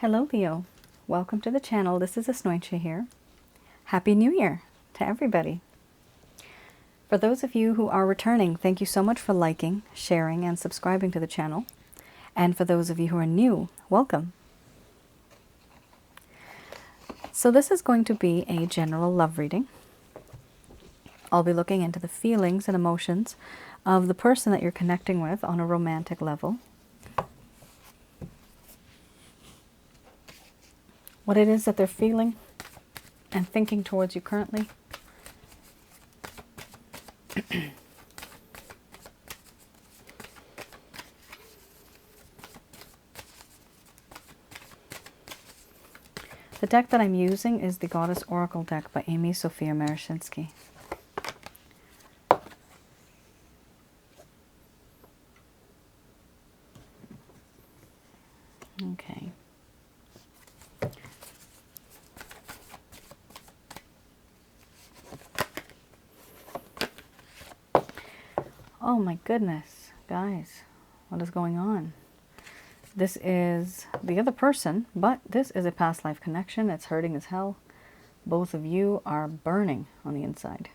Hello Leo, welcome to the channel. This is Asnointia here. Happy New Year to everybody. For those of you who are returning, thank you so much for liking, sharing, and subscribing to the channel. And for those of you who are new, welcome. So this is going to be a general love reading. I'll be looking into the feelings and emotions of the person that you're connecting with on a romantic level. What it is that they're feeling and thinking towards you currently. The deck that I'm using is the Goddess Oracle deck by Amy Sophia Marashinsky. Okay. Oh my goodness, guys, what is going on? This is the other person, but this is a past life connection. It's hurting as hell. Both of you are burning on the inside.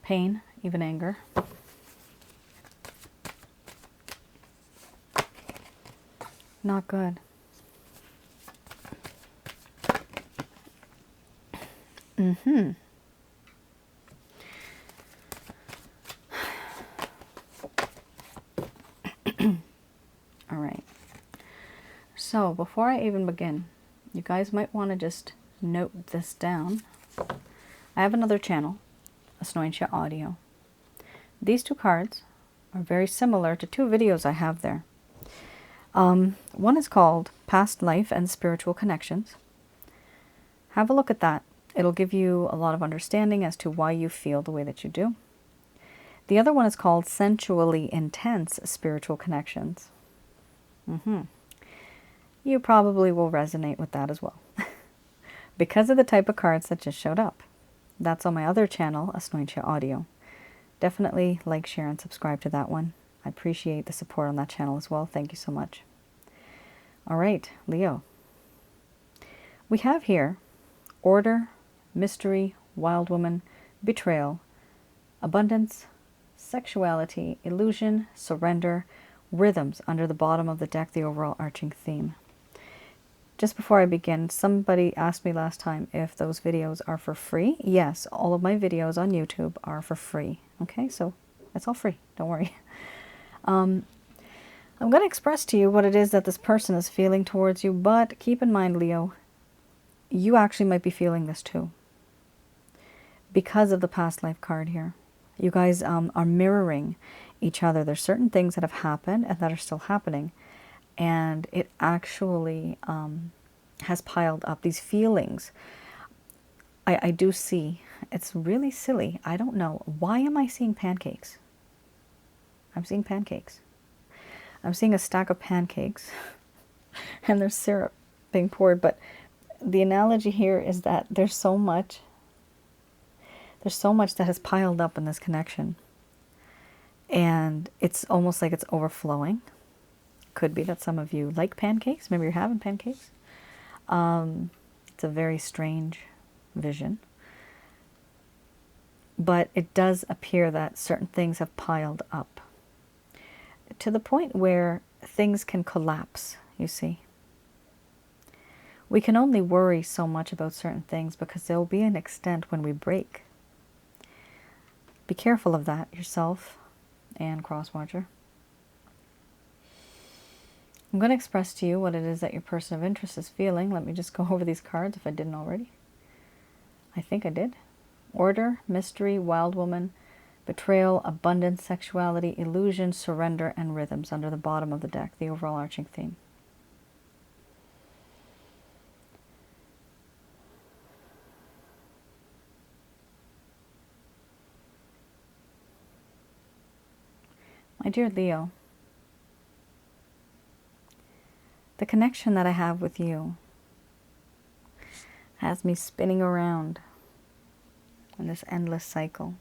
Pain, even anger. Not good. All right. So before I even begin, you guys might want to just note this down. I have another channel, Asnointia Audio. These two cards are very similar to two videos I have there. One is called Past Life and Spiritual Connections. Have a look at that. It'll give you a lot of understanding as to why you feel the way that you do. The other one is called Sensually Intense Spiritual Connections. You probably will resonate with that as well. Because of the type of cards that just showed up. That's on my other channel, Asnointia Audio. Definitely like, share, and subscribe to that one. I appreciate the support on that channel as well. Thank you so much. All right, Leo. We have here order, mystery, wild woman, betrayal, abundance, sexuality, illusion, surrender, rhythms under the bottom of the deck, the overall arching theme. Just before I begin, somebody asked me last time if those videos are for free. Yes, all of my videos on YouTube are for free. Okay, so it's all free. Don't worry. I'm going to express to you what it is that this person is feeling towards you, but keep in mind, Leo, you actually might be feeling this too. Because of the past life card here. You guys are mirroring each other. There's certain things that have happened and that are still happening. And it actually has piled up these feelings. I do see, it's really silly. I don't know. Why am I seeing pancakes? I'm seeing pancakes. I'm seeing a stack of pancakes and there's syrup being poured. But the analogy here is that there's so much that has piled up in this connection. And it's almost like it's overflowing. Could be that some of you like pancakes. Maybe you're having pancakes. It's a very strange vision. But it does appear that certain things have piled up to the point where things can collapse, you see. We can only worry so much about certain things because there will be an extent when we break. Be careful of that yourself and cross-watcher. I'm going to express to you what it is that your person of interest is feeling. Let me just go over these cards if I didn't already. I think I did. Order, mystery, wild woman, betrayal, abundance, sexuality, illusion, surrender, and rhythms under the bottom of the deck, the overall arching theme. My dear Leo, the connection that I have with you has me spinning around in this endless cycle.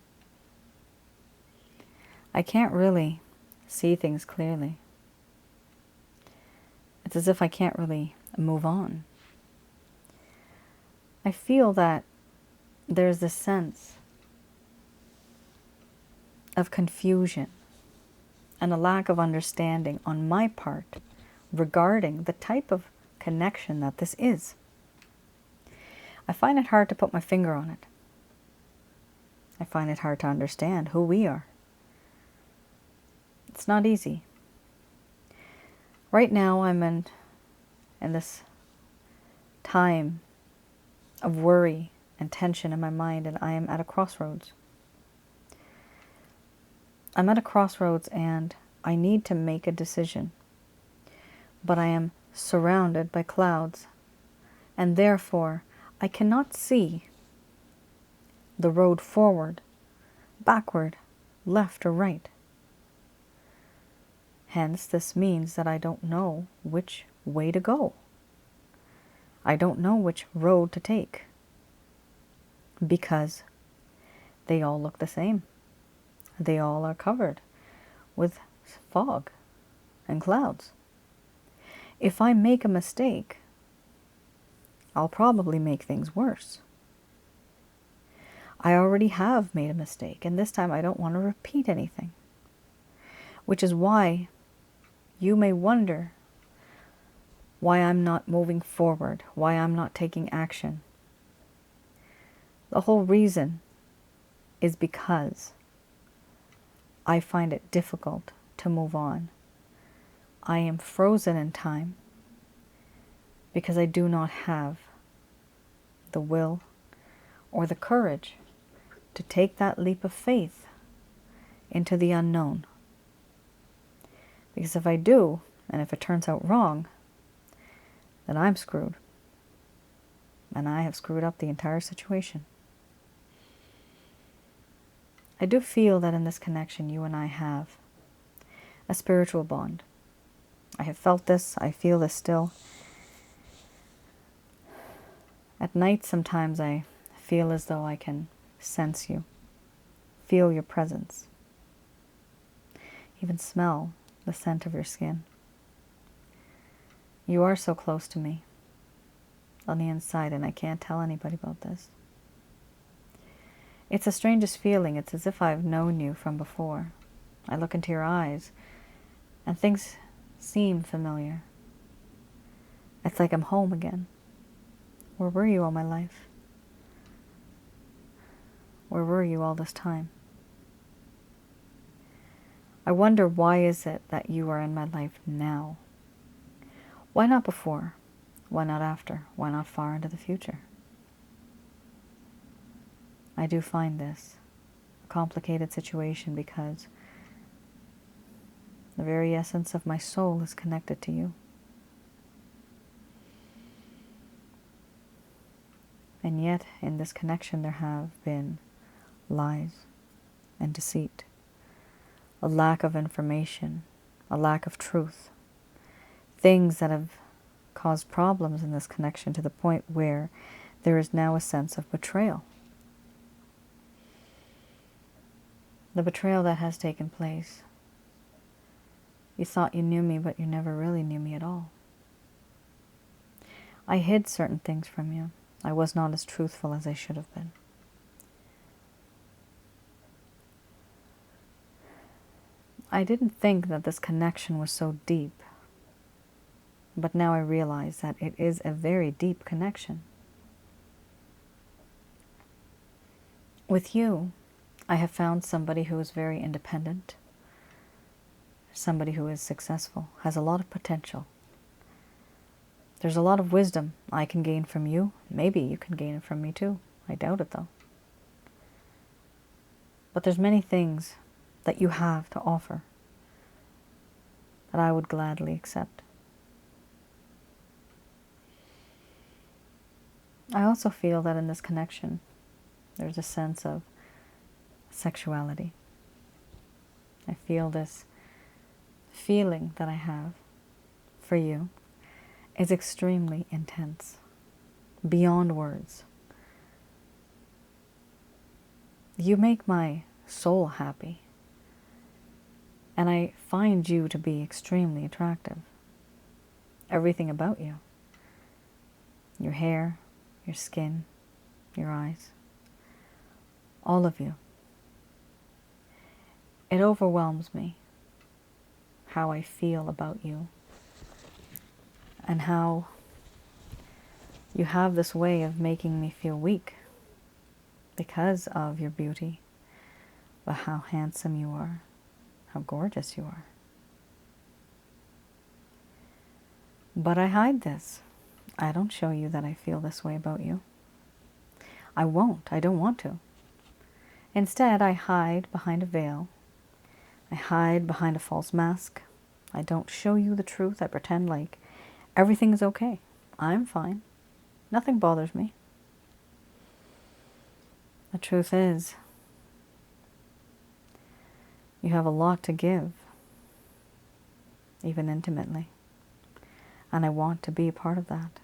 I can't really see things clearly. It's as if I can't really move on. I feel that there's this sense of confusion and a lack of understanding on my part regarding the type of connection that this is. I find it hard to put my finger on it. I find it hard to understand who we are. It's not easy. Right now I'm in this time of worry and tension in my mind, and I am at a crossroads. I'm at a crossroads and I need to make a decision, but I am surrounded by clouds, and therefore I cannot see the road forward, backward, left or right. Hence, this means that I don't know which way to go. I don't know which road to take, because they all look the same. They all are covered with fog and clouds. If I make a mistake, I'll probably make things worse. I already have made a mistake, and this time I don't want to repeat anything. Which is why you may wonder why I'm not moving forward, why I'm not taking action. The whole reason is because I find it difficult to move on. I am frozen in time because I do not have the will or the courage to take that leap of faith into the unknown. Because if I do, and if it turns out wrong, then I'm screwed. And I have screwed up the entire situation. I do feel that in this connection, you and I have a spiritual bond. I have felt this. I feel this still. At night, sometimes I feel as though I can sense you, feel your presence, even smell the scent of your skin. You are so close to me on the inside, and I can't tell anybody about this. It's the strangest feeling. It's as if I've known you from before. I look into your eyes, and things seem familiar. It's like I'm home again. Where were you all my life? Where were you all this time? I wonder, why is it that you are in my life now? Why not before? Why not after? Why not far into the future? I do find this a complicated situation because the very essence of my soul is connected to you. And yet, in this connection, there have been lies and deceit, a lack of information, a lack of truth, things that have caused problems in this connection to the point where there is now a sense of betrayal. The betrayal that has taken place. You thought you knew me, but you never really knew me at all. I hid certain things from you. I was not as truthful as I should have been. I didn't think that this connection was so deep, but now I realize that it is a very deep connection. With you, I have found somebody who is very independent, somebody who is successful, has a lot of potential. There's a lot of wisdom I can gain from you. Maybe you can gain it from me too. I doubt it though. But there's many things that you have to offer that I would gladly accept. I also feel that in this connection, there's a sense of sexuality. I feel this feeling that I have for you is extremely intense, beyond words. You make my soul happy, and I find you to be extremely attractive. Everything about you. your hair, your skin, your eyes, all of you. It overwhelms me how I feel about you and how you have this way of making me feel weak because of your beauty, but how handsome you are, how gorgeous you are. But I hide this. I don't show you that I feel this way about you. I won't. I don't want to. Instead, I hide behind a veil. I hide behind a false mask. I don't show you the truth. I pretend like everything is okay. I'm fine. Nothing bothers me. The truth is, you have a lot to give, even intimately. And I want to be a part of that.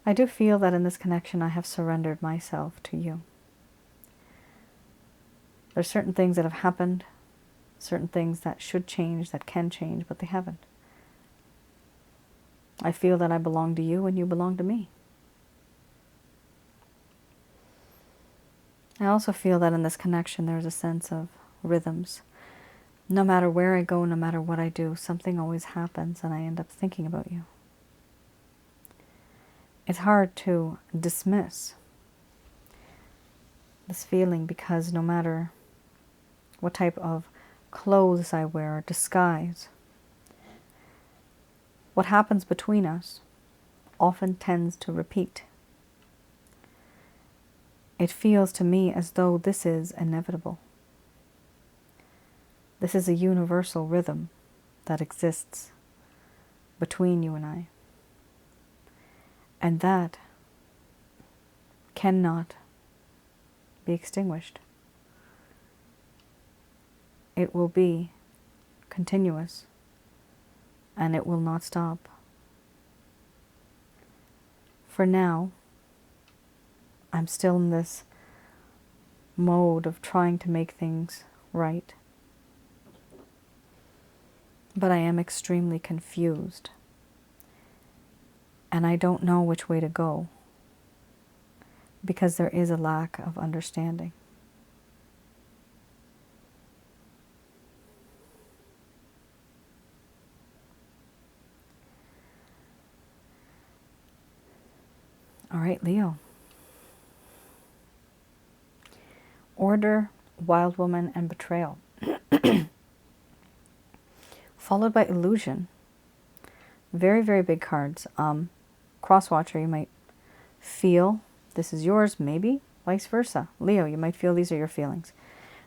I do feel that in this connection I have surrendered myself to you. There's certain things that have happened, certain things that should change, that can change, but they haven't. I feel that I belong to you and you belong to me. I also feel that in this connection there's a sense of rhythms. No matter where I go, no matter what I do, something always happens and I end up thinking about you. It's hard to dismiss this feeling because no matter what type of clothes I wear or disguise, what happens between us often tends to repeat. It feels to me as though this is inevitable. This is a universal rhythm that exists between you and I. And that cannot be extinguished. It will be continuous and it will not stop. For now, I'm still in this mode of trying to make things right. But I am extremely confused. And I don't know which way to go. Because there is a lack of understanding. All right, Leo. Order, Wild Woman, and Betrayal. Followed by Illusion. Very, very big cards. Crosswatcher, you might feel this is yours, maybe vice versa. Leo, you might feel these are your feelings.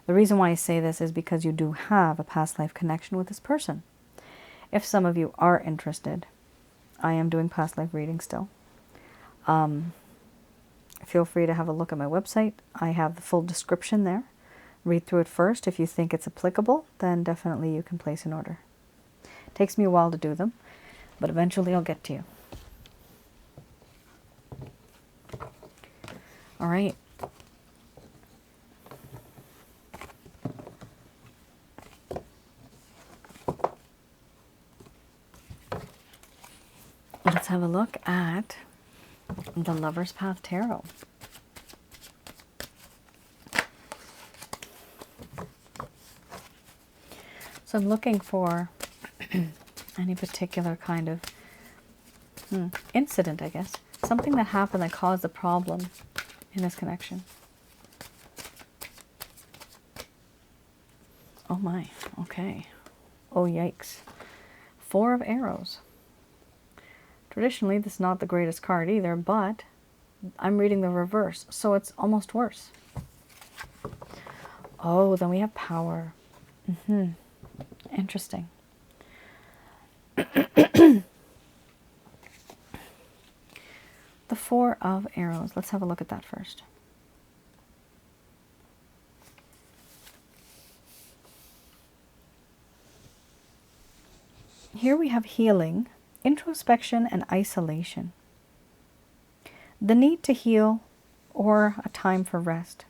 The reason why I say this is because you do have a past life connection with this person. If some of you are interested, I am doing past life reading still. Feel free to have a look at my website. I have the full description there. Read through it first. If you think it's applicable, then definitely you can place an order. It takes me a while to do them, but eventually I'll get to you. All right. Let's have a look at the Lover's Path Tarot. So I'm looking for any particular kind of incident, I guess. Something that happened that caused a problem in this connection. Oh my, okay. Oh yikes. 4 of Arrows. Traditionally, this is not the greatest card either, but I'm reading the reverse, so it's almost worse. Oh, then we have Power. Interesting. The 4 of Arrows. Let's have a look at that first. Here we have healing, introspection, and isolation. The need to heal or a time for rest.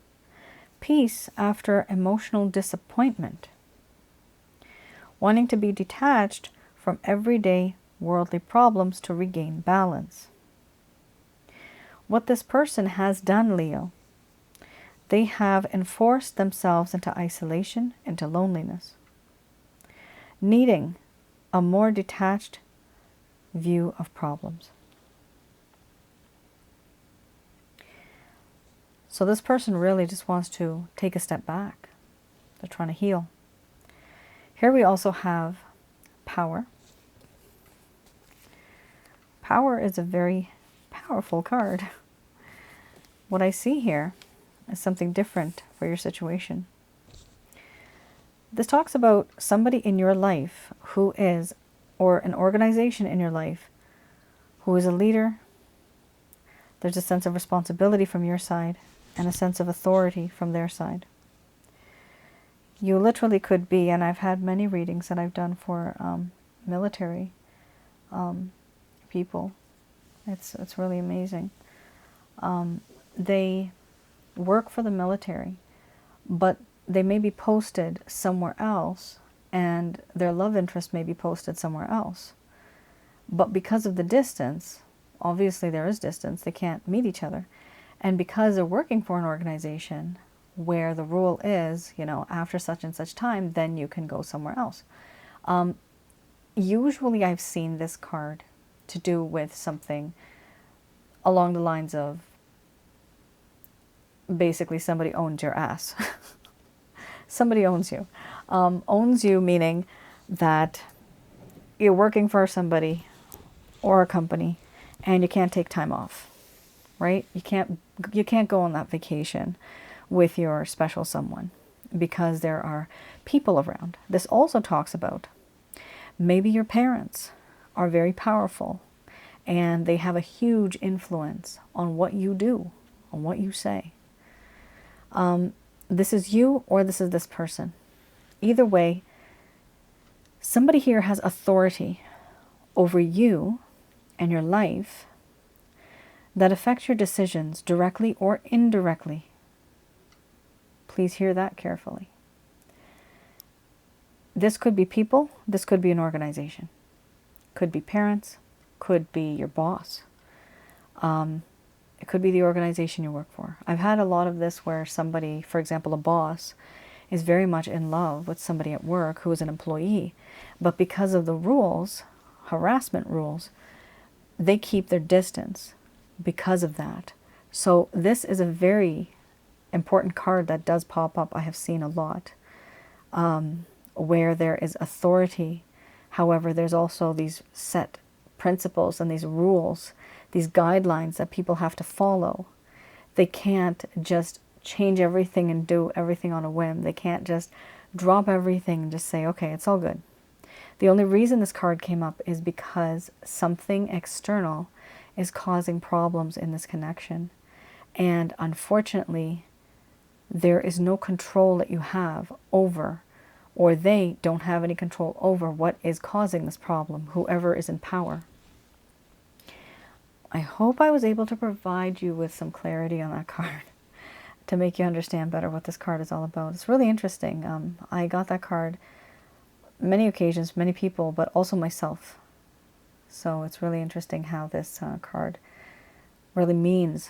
Peace after emotional disappointment. Wanting to be detached from everyday worldly problems to regain balance. What this person has done, Leo, they have enforced themselves into isolation, into loneliness, needing a more detached view of problems. So this person really just wants to take a step back. They're trying to heal. Here we also have power. Power is a very powerful card. What I see here is something different for your situation. This talks about somebody in your life who is, or an organization in your life who is a leader. There's a sense of responsibility from your side and a sense of authority from their side. You literally could be, and I've had many readings that I've done for military people. It's really amazing. They work for the military, but they may be posted somewhere else, and their love interest may be posted somewhere else. But because of the distance, obviously there is distance, they can't meet each other. And because they're working for an organization where the rule is, you know, after such and such time, then you can go somewhere else. Usually I've seen this card to do with something along the lines of basically somebody owns your ass. Somebody owns you. Owns you meaning that you're working for somebody or a company and you can't take time off, right? You can't go on that vacation with your special someone because there are people around. This also talks about maybe your parents are very powerful and they have a huge influence on what you do, on what you say. This is you or this is this person. Either way, somebody here has authority over you and your life that affects your decisions directly or indirectly. Please hear that carefully. This could be people, this could be an organization. Could be parents, could be your boss. It could be the organization you work for. I've had a lot of this where somebody, for example, a boss, is very much in love with somebody at work who is an employee, but because of the rules, harassment rules, they keep their distance because of that. So this is a very important card that does pop up. I have seen a lot where there is authority. However, there's also these set principles and these rules, these guidelines that people have to follow. They can't just change everything and do everything on a whim. They can't just drop everything and just say, okay, it's all good. The only reason this card came up is because something external is causing problems in this connection. And unfortunately, there is no control that you have over, or they don't have any control over what is causing this problem, whoever is in power. I hope I was able to provide you with some clarity on that card to make you understand better what this card is all about. It's really interesting. I got that card many occasions, many people, but also myself. So it's really interesting how this card really means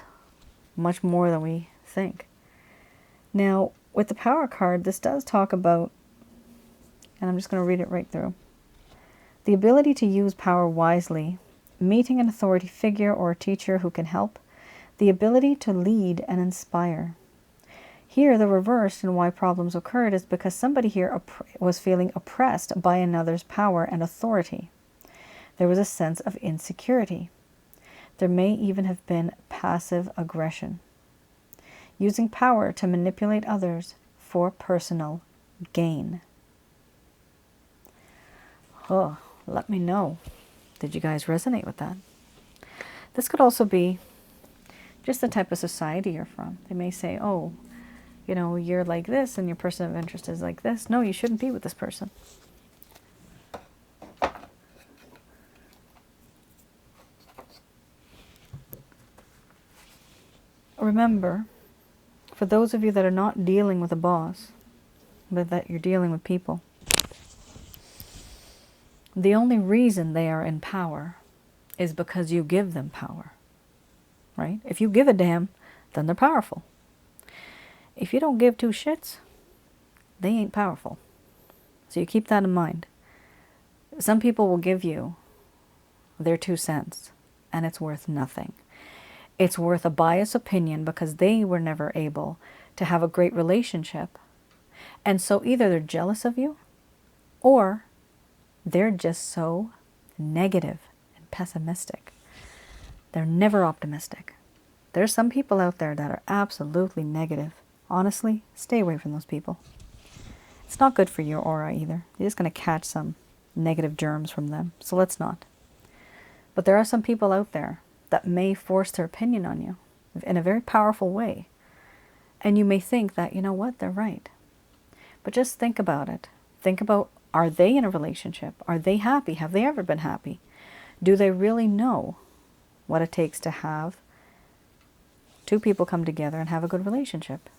much more than we think. Now, with the Power card, this does talk about, and I'm just going to read it right through, the ability to use power wisely, meeting an authority figure or a teacher who can help, the ability to lead and inspire. Here, the reverse and why problems occurred is because somebody here was feeling oppressed by another's power and authority. There was a sense of insecurity. There may even have been passive aggression, using power to manipulate others for personal gain. Oh, let me know. Did you guys resonate with that? This could also be just the type of society you're from. They may say, oh, you know, you're like this and your person of interest is like this. No, you shouldn't be with this person. Remember, for those of you that are not dealing with a boss, but that you're dealing with people, The only reason they are in power is because you give them power, right? If you give a damn, then they're powerful. If you don't give two shits, they ain't powerful. So you keep that in mind. Some people will give you their 2 cents, and it's worth nothing. It's worth a biased opinion because they were never able to have a great relationship. And so either they're jealous of you, or they're just so negative and pessimistic. They're never optimistic. There's some people out there that are absolutely negative. Honestly, stay away from those people. It's not good for your aura either. You're just going to catch some negative germs from them. So let's not. But there are some people out there that may force their opinion on you in a very powerful way. And you may think that, you know what, they're right. But just think about it. Think about, are they in a relationship? Are they happy? Have they ever been happy? Do they really know what it takes to have two people come together and have a good relationship?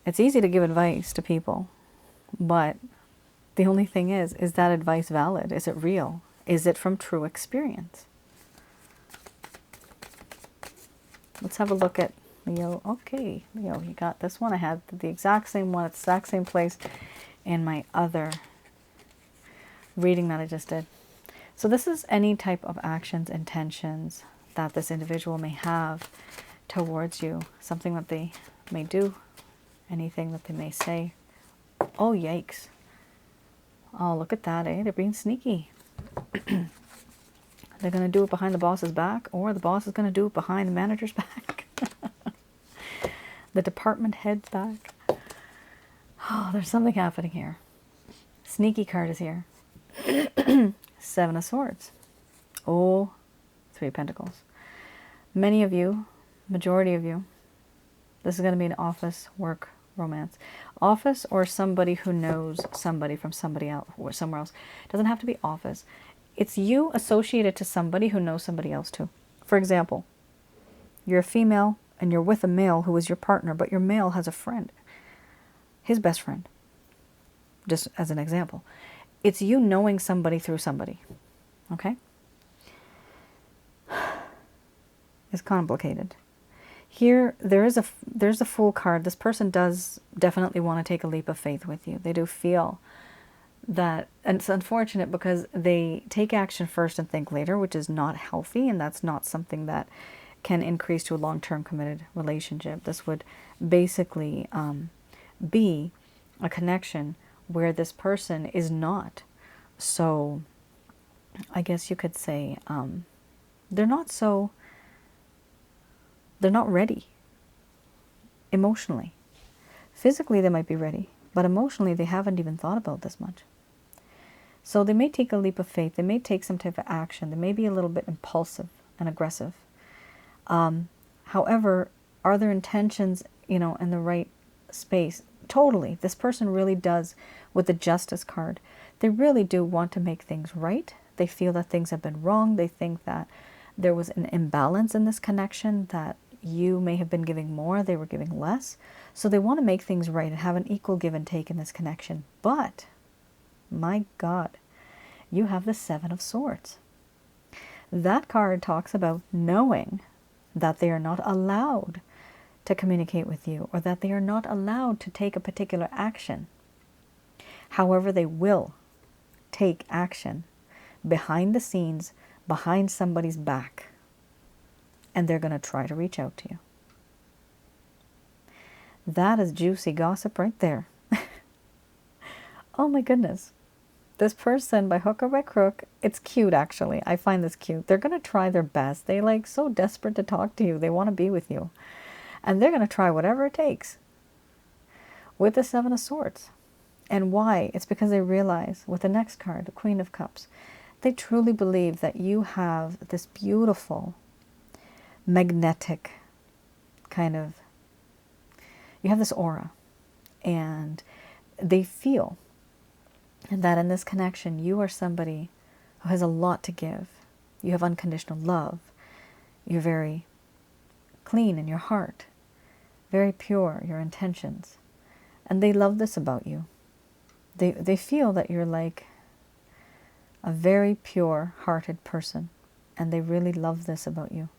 It's easy to give advice to people, but the only thing is that advice valid? Is it real? Is it from true experience? Let's have a look at Leo. Okay, Leo, you got this one. I had the exact same one, exact same place in my other reading that I just did. So this is any type of actions, intentions that this individual may have towards you. Something that they may do, anything that they may say. Oh, yikes. Oh, look at that, eh? They're being sneaky. They're going to do it behind the boss's back, or the boss is going to do it behind the manager's back. The department head's back. Oh, there's something happening here. Sneaky card is here. 7 of Swords. Oh, 3 of Pentacles. Many of you, majority of you, this is going to be an office, work, romance. Office, or somebody who knows somebody from somebody else or somewhere else. It doesn't have to be office. It's you associated to somebody who knows somebody else too. For example, you're a female and you're with a male who is your partner, but your male has a friend, his best friend, just as an example. It's you knowing somebody through somebody, okay? It's complicated. Here, there's a Fool card. This person does definitely want to take a leap of faith with you. They do feel that, and it's unfortunate because they take action first and think later, which is not healthy, and that's not something that can increase to a long-term committed relationship. This would basically be a connection where this person is not so, I guess you could say, they're not ready emotionally. Physically they might be ready, but emotionally they haven't even thought about this much. So they may take a leap of faith, they may take some type of action, they may be a little bit impulsive and aggressive. However, are their intentions, in the right space? Totally. This person really does, with the Justice card, they really do want to make things right. They feel that things have been wrong. They think that there was an imbalance in this connection, that you may have been giving more, they were giving less. So they want to make things right and have an equal give and take in this connection. But, my God, you have the 7 of Swords. That card talks about knowing that they are not allowed to communicate with you, or that they are not allowed to take a particular action. However, they will take action behind the scenes, behind somebody's back, and they're going to try to reach out to you. That is juicy gossip right there. Oh my goodness. This person, by hook or by crook, it's cute actually. I find this cute. They're going to try their best. They're like so desperate to talk to you. They want to be with you. And they're going to try whatever it takes with the 7 of Swords. And why? It's because they realize, with the next card, the Queen of Cups, they truly believe that you have this beautiful, magnetic kind of, you have this aura. And they feel that in this connection, you are somebody who has a lot to give. You have unconditional love. You're very clean in your heart, very pure, your intentions. And they love this about you. They feel that you're like A very pure-hearted person. And they really love this about you.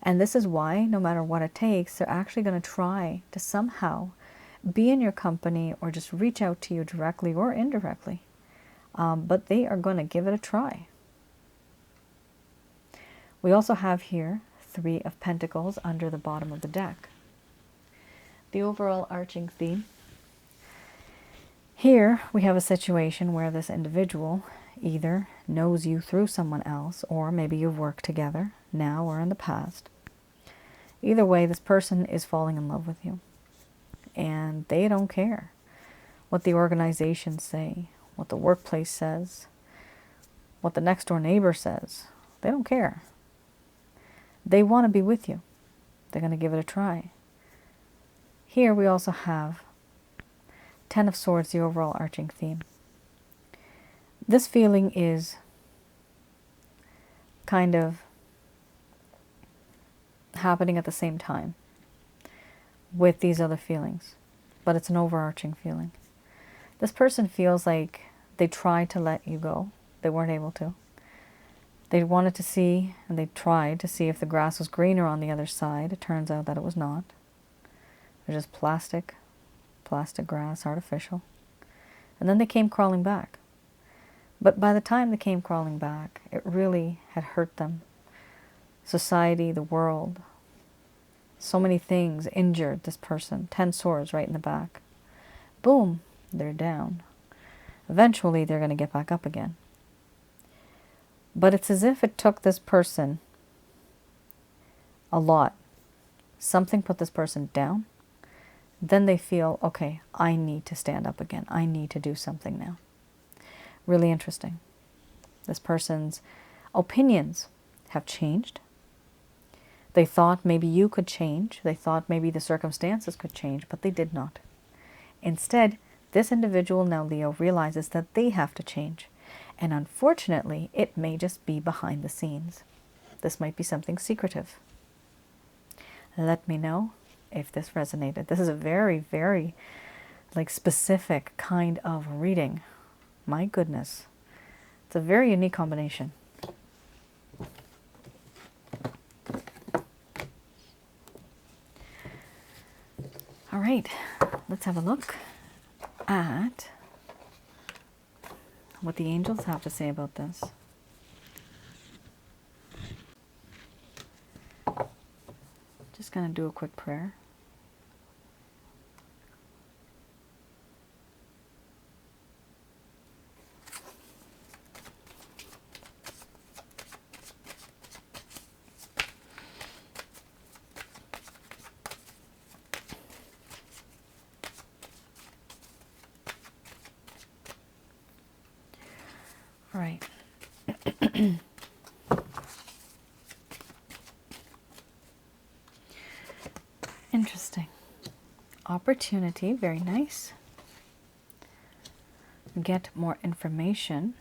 And this is why, no matter what it takes, they're actually going to try to somehow be in your company or just reach out to you directly or indirectly. But they are going to give it a try. We also have here 3 of Pentacles under the bottom of the deck. The overall arching theme. Here we have a situation where this individual either knows you through someone else, or maybe you've worked together now or in the past. Either way, this person is falling in love with you. And they don't care what the organizations say, what the workplace says, what the next door neighbor says. They don't care. They want to be with you. They're going to give it a try. Here we also have 10 of Swords, the overall arching theme. This feeling is kind of happening at the same time with these other feelings, but it's an overarching feeling. This person feels like they tried to let you go. They weren't able to. They wanted to see, and they tried to see if the grass was greener on the other side. It turns out that it was not. It was just plastic grass, artificial. And then they came crawling back. But by the time they came crawling back, it really had hurt them. Society, the world, so many things injured this person. 10 swords right in the back. Boom, they're down. Eventually, they're going to get back up again. But it's as if it took this person a lot. Something put this person down. Then they feel, okay, I need to stand up again. I need to do something now. Really interesting. This person's opinions have changed. They thought maybe you could change. They thought maybe the circumstances could change, but they did not. Instead, this individual, now Leo, realizes that they have to change. And unfortunately, it may just be behind the scenes. This might be something secretive. Let me know if this resonated. This is a very, very specific kind of reading. My goodness. It's a very unique combination. All right, let's have a look at what the angels have to say about this. Just going to do a quick prayer. All right. Interesting. Opportunity, very nice. Get more information.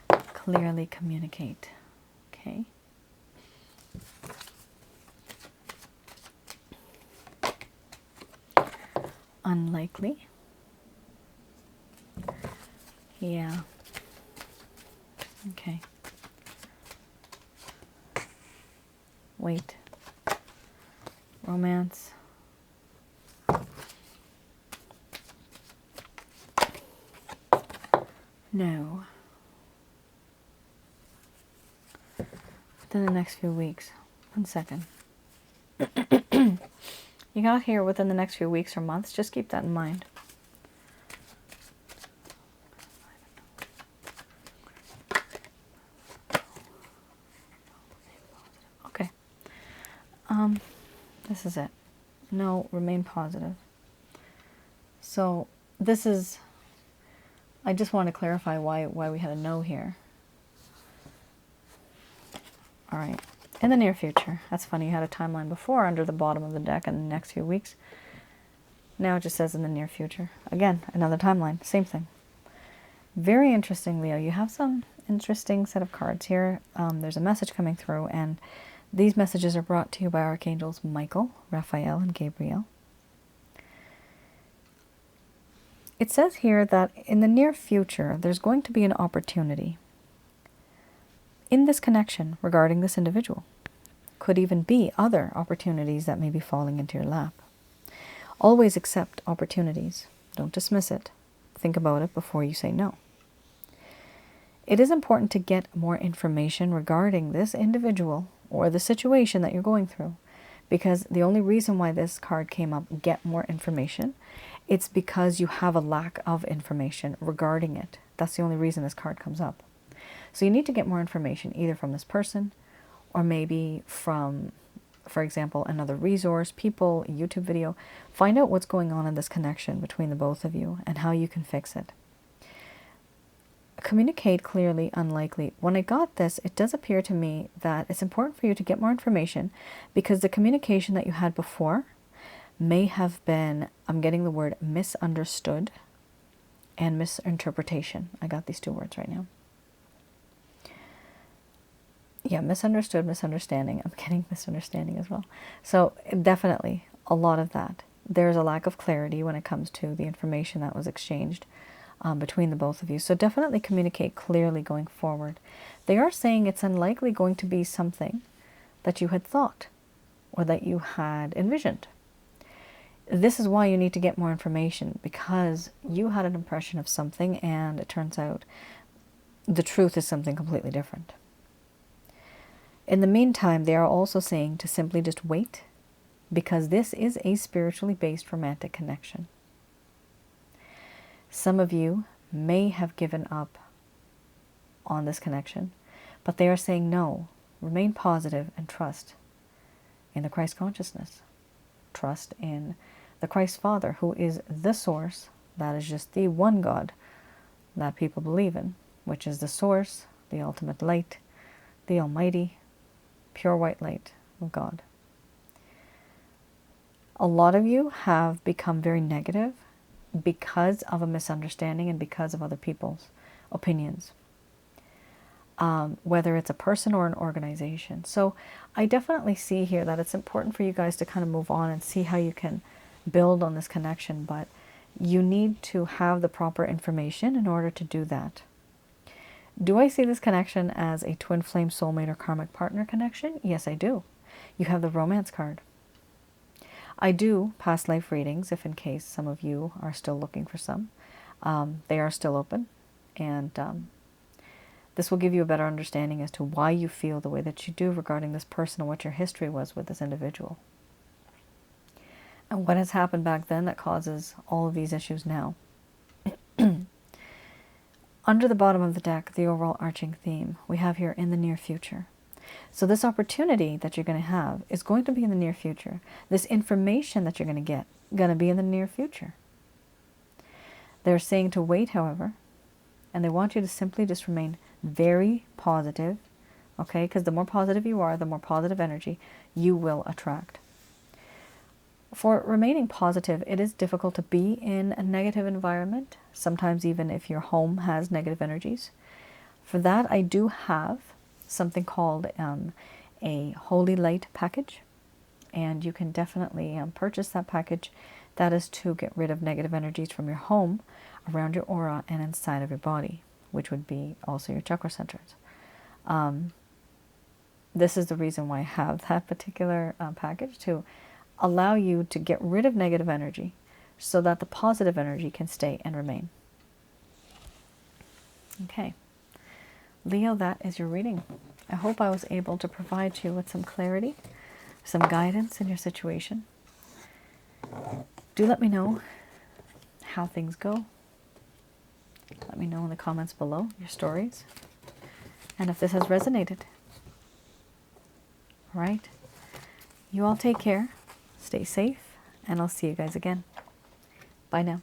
Clearly communicate. Okay. Unlikely. Yeah. Okay. Wait. Romance. No. Within the next few weeks. 1 second. You got here within the next few weeks or months. Just keep that in mind. Okay. This is it. No, remain positive. So this is, I just want to clarify why we had a no here. All right. In the near future. That's funny. You had a timeline before under the bottom of the deck in the next few weeks. Now it just says in the near future. Again, another timeline. Same thing. Very interesting, Leo. You have some interesting set of cards here. There's a message coming through, and these messages are brought to you by Archangels Michael, Raphael, and Gabriel. It says here that in the near future, there's going to be an opportunity in this connection regarding this individual. Could even be other opportunities that may be falling into your lap. Always accept opportunities. Don't dismiss it. Think about it before you say no. It is important to get more information regarding this individual or the situation that you're going through, because the only reason why this card came up, get more information, it's because you have a lack of information regarding it. That's the only reason this card comes up. So you need to get more information either from this person or maybe from, for example, another resource, people, a YouTube video. Find out what's going on in this connection between the both of you and how you can fix it. Communicate clearly, unlikely. When I got this, it does appear to me that it's important for you to get more information because the communication that you had before may have been, I'm getting the word misunderstood and misinterpretation. I got these two words right now. Yeah, misunderstood, misunderstanding. I'm getting misunderstanding as well. So definitely a lot of that. There's a lack of clarity when it comes to the information that was exchanged between the both of you. So definitely communicate clearly going forward. They are saying it's unlikely going to be something that you had thought or that you had envisioned. This is why you need to get more information, because you had an impression of something and it turns out the truth is something completely different. In the meantime, they are also saying to simply just wait, because this is a spiritually based romantic connection. Some of you may have given up on this connection, but they are saying no, remain positive and trust in the Christ consciousness. Trust in the Christ Father, who is the source. That is just the one God that people believe in, which is the source, the ultimate light, the almighty, pure white light of God. A lot of you have become very negative because of a misunderstanding and because of other people's opinions, whether it's a person or an organization. So I definitely see here that it's important for you guys to kind of move on and see how you can build on this connection, but you need to have the proper information in order to do that. Do I see this connection as a twin flame soulmate or karmic partner connection? Yes, I do. You have the romance card. I do past life readings, if in case some of you are still looking for some. They are still open, and this will give you a better understanding as to why you feel the way that you do regarding this person and what your history was with this individual. And what has happened back then that causes all of these issues now. Under the bottom of the deck, the overall arching theme, we have here in the near future. So this opportunity that you're going to have is going to be in the near future. This information that you're going to get, going to be in the near future. They're saying to wait, however, and they want you to simply just remain very positive, okay? Because the more positive you are, the more positive energy you will attract. For remaining positive, it is difficult to be in a negative environment, sometimes even if your home has negative energies. For that, I do have something called a Holy Light package, and you can definitely purchase that package. That is to get rid of negative energies from your home, around your aura, and inside of your body, which would be also your chakra centers. This is the reason why I have that particular package, to allow you to get rid of negative energy so that the positive energy can stay and remain. Okay. Leo, that is your reading. I hope I was able to provide you with some clarity, some guidance in your situation. Do let me know how things go. Let me know in the comments below your stories and if this has resonated. All right. You all take care. Stay safe, and I'll see you guys again. Bye now.